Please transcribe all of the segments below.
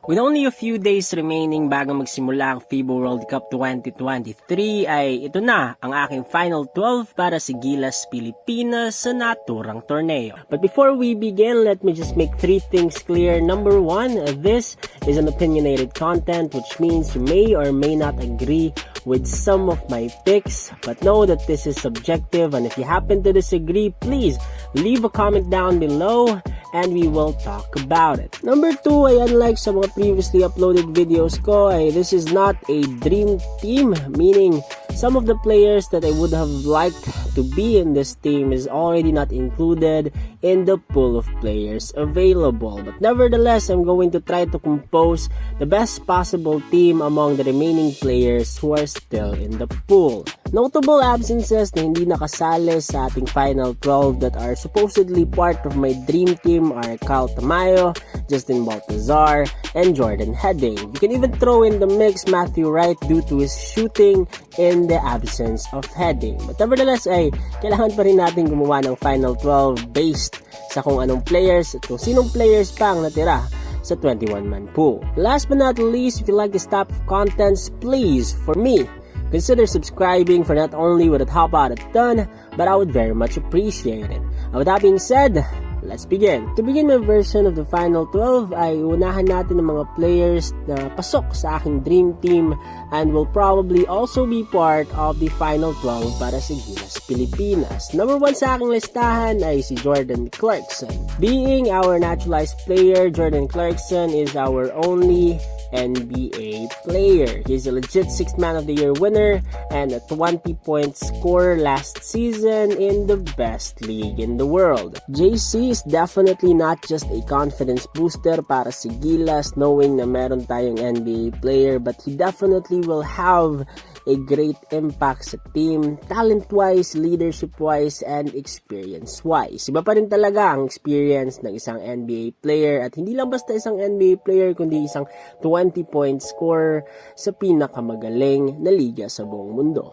With only a few days remaining bago magsimula ang FIBA World Cup 2023 ay ito na ang aking final 12 para sa Gilas, Pilipinas sa naturang torneo. But before we begin, let me just make 3 things clear. Number 1, this is an opinionated content, which means you may or may not agree with some of my picks, but know that this is subjective, and if you happen to disagree, please leave a comment down below and we will talk about it. Number 2 ay unlike sa mga previously uploaded videos ko ay this is not a dream team, meaning some of the players that I would have liked to be in this team is already not included in the pool of players available. But nevertheless, I'm going to try to compose the best possible team among the remaining players who are still in the pool. Notable absences na hindi nakasali sa ating final 12 that are supposedly part of my dream team are Kyle Tamayo, Justin Baltazar, and Jordan Heading. You can even throw in the mix Matthew Wright due to his shooting in the absence of Heading. But nevertheless ay kailangan pa rin natin gumawa ng final 12 based sa kung anong players at kung sinong players pa ang natira sa 21-man pool. Last but not least, if you like this type of contents, please, for me, consider subscribing for not only would it help out a ton, but I would very much appreciate it. And with that being said, let's begin. To begin my version of the final 12 ay unahan natin ng mga players na pasok sa aking dream team and will probably also be part of the final 12 para sa Gilas, Pilipinas. Number 1 sa aking listahan ay si Jordan Clarkson. Being our naturalized player, Jordan Clarkson is our only NBA player. He's a legit 6th Man of the Year winner and a 20-point scorer last season in the best league in the world. JC is definitely not just a confidence booster para sa Gilas knowing na meron tayong NBA player, but he definitely will have a great impact sa team, talent-wise, leadership-wise, and experience-wise. Iba pa rin talaga ang experience ng isang NBA player at hindi lang basta isang NBA player kundi isang 20-point scorer sa pinakamagaling na liga sa buong mundo.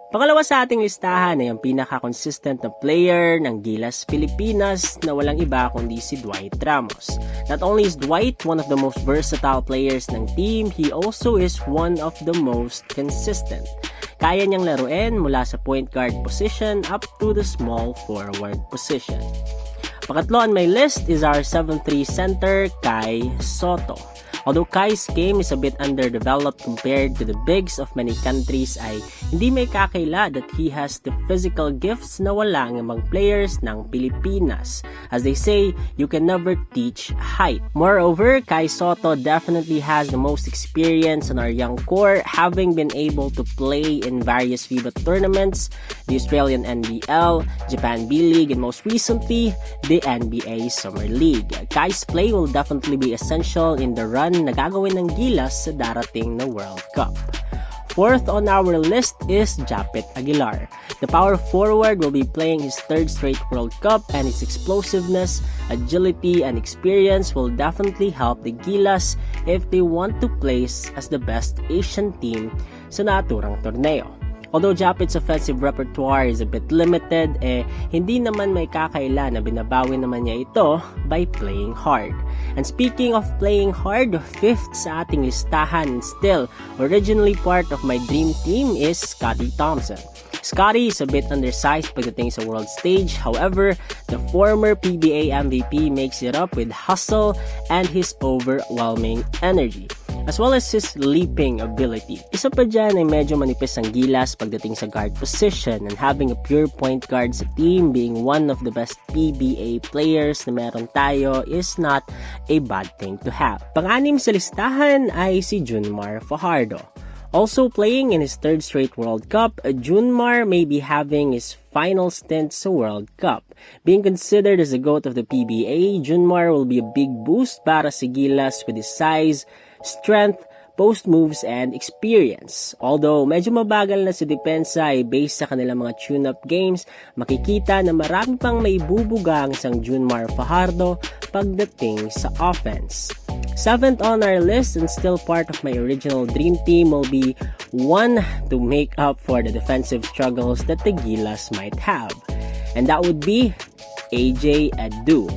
Pangalawa sa ating listahan ay ang pinaka-consistent na player ng Gilas, Pilipinas na walang iba kundi si Dwight Ramos. Not only is Dwight one of the most versatile players ng team, he also is one of the most consistent. Kaya niyang laruin mula sa point guard position up to the small forward position. Pakatlo on my list is our 7'3 center, Kai Soto. Although Kai's game is a bit underdeveloped compared to the bigs of many countries ay hindi may kakaila that he has the physical gifts na wala ng mga players ng Pilipinas. As they say, you can never teach height. Moreover, Kai Soto definitely has the most experience on our young core, having been able to play in various FIBA tournaments, the Australian NBL, Japan B-League, and most recently, the NBA Summer League. Kai's play will definitely be essential in the run na gagawin ng Gilas sa darating na World Cup. Fourth on our list is Japeth Aguilar. The power forward will be playing his 3rd straight World Cup, and his explosiveness, agility, and experience will definitely help the Gilas if they want to place as the best Asian team sa naturang torneo. Although Japeth's offensive repertoire is a bit limited, hindi naman may kakaila na binabawi naman niya ito by playing hard. And speaking of playing hard, 5th sa ating listahan and still originally part of my dream team is Scottie Thompson. Scottie is a bit undersized pagdating sa world stage, however, the former PBA MVP makes it up with hustle and his overwhelming energy, as well as his leaping ability. Isa pa dyan ay medyo manipis ang Gilas pagdating sa guard position, and having a pure point guard sa team being one of the best PBA players na meron tayo is not a bad thing to have. Pang-anim sa listahan ay si Junmar Fajardo. Also playing in his 3rd straight World Cup, Junmar may be having his final stint sa World Cup. Being considered as the GOAT of the PBA, Junmar will be a big boost para sa Gilas with his size, strength, post moves, and experience. Although medyo mabagal na sa depensa ay based sa kanilang mga tune-up games, makikita na marami pang may bubuga ang isang Junmar Fajardo pagdating sa offense. 7th on our list and still part of my original dream team will be one to make up for the defensive struggles that the Gilas might have. And that would be AJ Edu.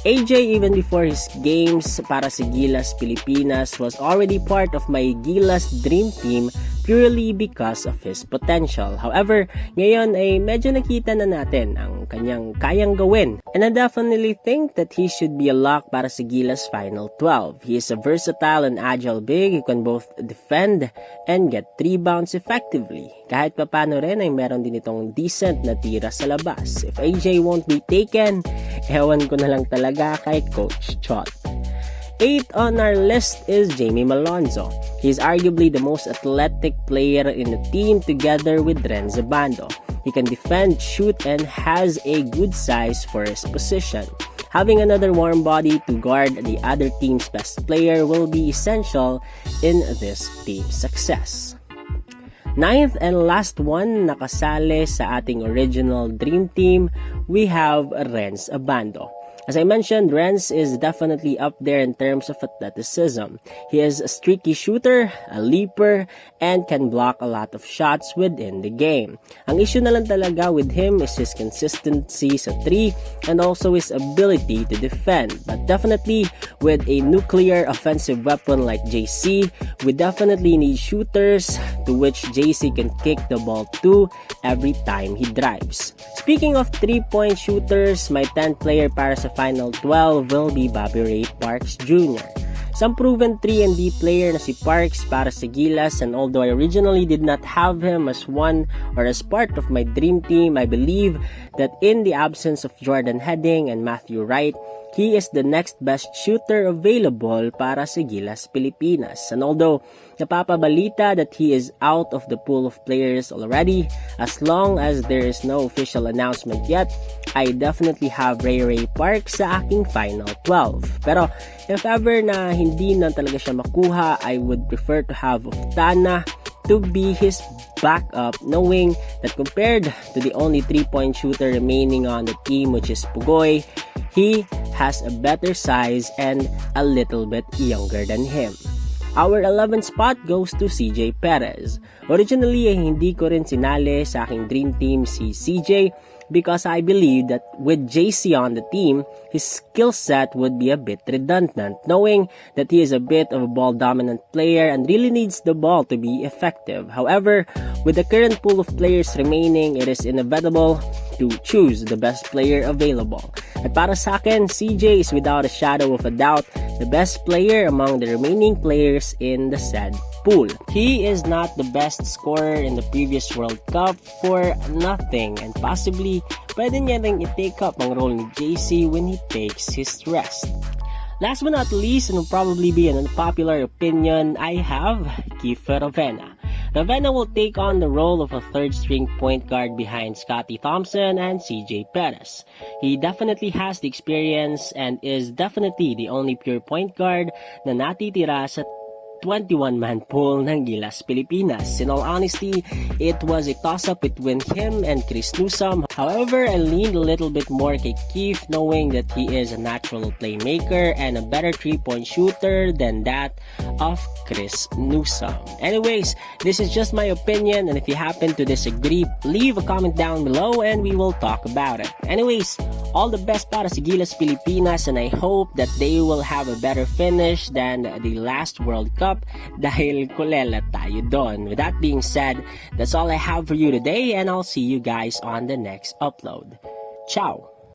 AJ, even before his games para sa Gilas Pilipinas, was already part of my Gilas dream team purely because of his potential. However, ngayon ay medyo nakita na natin ang kanyang kayang gawin. And I definitely think that he should be a lock para sa Gilas Final 12. He is a versatile and agile big who can both defend and get rebounds effectively. Kahit papano rin ay meron din itong decent na tira sa labas. If AJ won't be taken, ewan ko na lang talaga kay Coach Chot. 8 on our list is Jamie Malonzo. He is arguably the most athletic player in the team together with Renzo Bando. He can defend, shoot, and has a good size for his position. Having another warm body to guard the other team's best player will be essential in this team's success. 9th and last one nakasali sa ating original dream team, we have Renz Abando. As I mentioned, Renz is definitely up there in terms of athleticism. He is a streaky shooter, a leaper, and can block a lot of shots within the game. Ang issue na lang talaga with him is his consistency sa 3 and also his ability to defend. But definitely, with a nuclear offensive weapon like JC, we definitely need shooters to which JC can kick the ball to every time he drives. Speaking of 3-point shooters, my 10th player para sa Final 12 will be Bobby Ray Parks Jr. Some proven 3-and-D player na si Parks para sa Gilas, and although I originally did not have him as one or as part of my dream team, I believe that in the absence of Jordan Heading and Matthew Wright, he is the next best shooter available para sa Gilas Pilipinas. And although napapabalita that he is out of the pool of players already, as long as there is no official announcement yet, I definitely have Ray Parks sa aking Final 12. Pero if ever na hindi na talaga siya makuha, I would prefer to have Oftana to be his backup, knowing that compared to the only 3-point shooter remaining on the team, which is Pugoy, he has a better size and a little bit younger than him. Our 11th spot goes to CJ Perez. Originally, hindi ko rin sinali sa aking dream team si CJ because I believe that with JC on the team, his skill set would be a bit redundant, knowing that he is a bit of a ball-dominant player and really needs the ball to be effective. However, with the current pool of players remaining, it is inevitable to choose the best player available. At para sa akin, CJ is without a shadow of a doubt the best player among the remaining players in the said pool. He is not the best scorer in the previous World Cup for nothing, and possibly pwede niya ring i-take up ang role ni JC when he takes his rest. Last but not least, and will probably be an unpopular opinion, I have Kiefer Ravena. Ravena will take on the role of a third-string point guard behind Scottie Thompson and CJ Perez. He definitely has the experience and is definitely the only pure point guard na natitira sa 21-man pool ng Gilas Pilipinas. In all honesty, it was a toss-up between him and Chris Newsome. However, I leaned a little bit more kay Keith, knowing that he is a natural playmaker and a better 3-point shooter than that of Chris Newsome. Anyways, this is just my opinion, and if you happen to disagree, leave a comment down below and we will talk about it. Anyways, all the best para sa Gilas Pilipinas, and I hope that they will have a better finish than the last World Cup dahil kulela tayo doon. With that being said, that's all I have for you today, and I'll see you guys on the next upload. Ciao!